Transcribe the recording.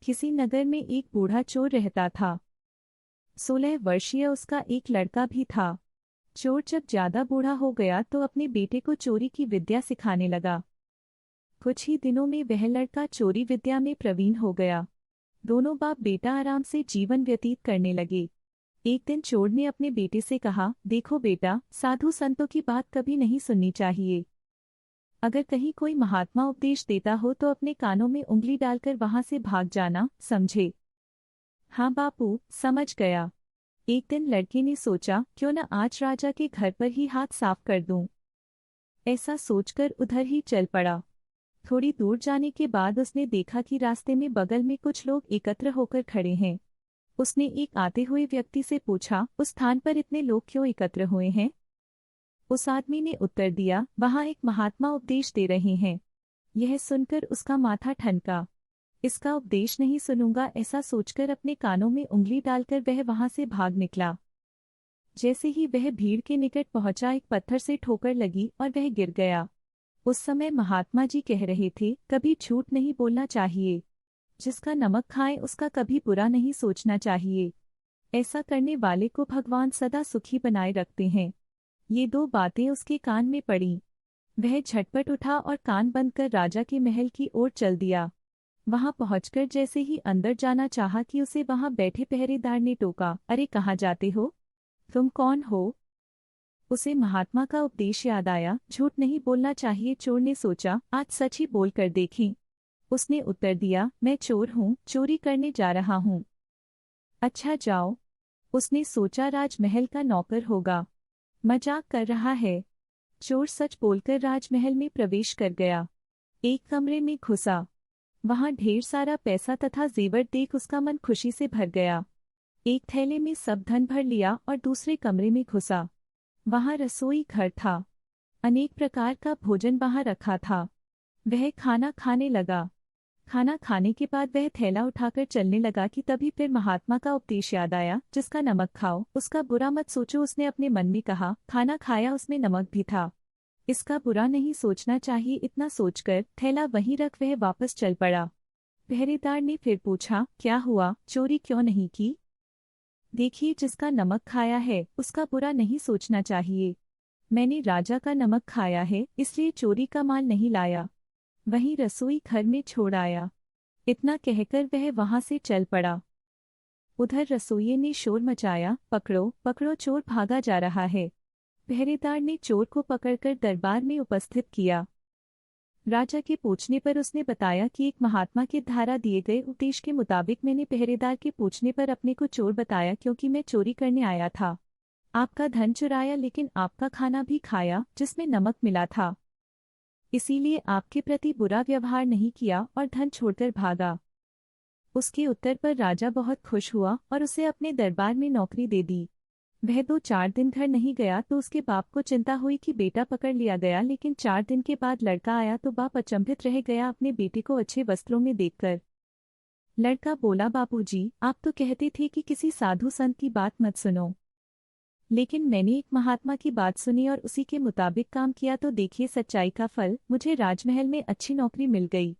किसी नगर में एक बूढ़ा चोर रहता था। 16 वर्षीय उसका एक लड़का भी था। चोर जब ज्यादा बूढ़ा हो गया तो अपने बेटे को चोरी की विद्या सिखाने लगा। कुछ ही दिनों में वह लड़का चोरी विद्या में प्रवीण हो गया। दोनों बाप बेटा आराम से जीवन व्यतीत करने लगे। एक दिन चोर ने अपने बेटे से कहा, देखो बेटा, साधु संतों की बात कभी नहीं सुननी चाहिए। अगर कहीं कोई महात्मा उपदेश देता हो तो अपने कानों में उंगली डालकर वहां से भाग जाना, समझे? हाँ बापू, समझ गया। एक दिन लड़के ने सोचा, क्यों न आज राजा के घर पर ही हाथ साफ कर दूं। ऐसा सोचकर उधर ही चल पड़ा। थोड़ी दूर जाने के बाद उसने देखा कि रास्ते में बगल में कुछ लोग एकत्र होकर खड़े हैं। उसने एक आते हुए व्यक्ति से पूछा, उस स्थान पर इतने लोग क्यों एकत्र हुए हैं? उस आदमी ने उत्तर दिया, वहां एक महात्मा उपदेश दे रहे हैं। यह सुनकर उसका माथा ठनका। इसका उपदेश नहीं सुनूंगा, ऐसा सोचकर अपने कानों में उंगली डालकर वह वहां से भाग निकला। जैसे ही वह भीड़ के निकट पहुंचा, एक पत्थर से ठोकर लगी और वह गिर गया। उस समय महात्मा जी कह रहे थे, कभी झूठ नहीं बोलना चाहिए। जिसका नमक खाए उसका कभी बुरा नहीं सोचना चाहिए। ऐसा करने वाले को भगवान सदा सुखी बनाए रखते हैं। ये दो बातें उसके कान में पड़ीं। वह झटपट उठा और कान बंद कर राजा के महल की ओर चल दिया। वहां पहुंचकर जैसे ही अंदर जाना चाहा कि उसे वहां बैठे पहरेदार ने टोका, अरे कहाँ जाते हो? तुम कौन हो? उसे महात्मा का उपदेश याद आया, झूठ नहीं बोलना चाहिए। चोर ने सोचा, आज सच ही बोल कर देखें। उसने उत्तर दिया, मैं चोर हूँ, चोरी करने जा रहा हूँ। अच्छा जाओ। उसने सोचा राजमहल का नौकर होगा, मजाक कर रहा है। चोर सच बोलकर राजमहल में प्रवेश कर गया। एक कमरे में घुसा। वहां ढेर सारा पैसा तथा जेवर देख उसका मन खुशी से भर गया। एक थैले में सब धन भर लिया और दूसरे कमरे में घुसा। वहां रसोई घर था। अनेक प्रकार का भोजन वहां रखा था। वह खाना खाने लगा। खाना खाने के बाद वह थैला उठाकर चलने लगा कि तभी फिर महात्मा का उपदेश याद आया, जिसका नमक खाओ उसका बुरा मत सोचो। उसने अपने मन में कहा, खाना खाया उसमें नमक भी था, इसका बुरा नहीं सोचना चाहिए। इतना सोचकर थैला वहीं रख वह वापस चल पड़ा। पहरेदार ने फिर पूछा, क्या हुआ, चोरी क्यों नहीं की? देखिए, जिसका नमक खाया है उसका बुरा नहीं सोचना चाहिए। मैंने राजा का नमक खाया है, इसलिए चोरी का माल नहीं लाया, वहीं रसोई घर में छोड़ आया। इतना कहकर वह वहां से चल पड़ा। उधर रसोइये ने शोर मचाया, पकड़ो पकड़ो, चोर भागा जा रहा है। पहरेदार ने चोर को पकड़कर दरबार में उपस्थित किया। राजा के पूछने पर उसने बताया कि एक महात्मा के द्वारा दिए गए उपदेश के मुताबिक मैंने पहरेदार के पूछने पर अपने को चोर बताया, क्योंकि मैं चोरी करने आया था। आपका धन चुराया, लेकिन आपका खाना भी खाया जिसमें नमक मिला था। इसीलिए आपके प्रति बुरा व्यवहार नहीं किया और धन छोड़कर भागा। उसके उत्तर पर राजा बहुत खुश हुआ और उसे अपने दरबार में नौकरी दे दी। वह 2-4 दिन घर नहीं गया तो उसके बाप को चिंता हुई कि बेटा पकड़ लिया गया, लेकिन 4 दिन के बाद लड़का आया तो बाप अचंभित रह गया अपने बेटे को अच्छे वस्त्रों में देखकर। लड़का बोला, बापूजी, आप तो कहते थे कि किसी साधु संत की बात मत सुनो, लेकिन मैंने एक महात्मा की बात सुनी और उसी के मुताबिक काम किया, तो देखिए सच्चाई का फल, मुझे राजमहल में अच्छी नौकरी मिल गई।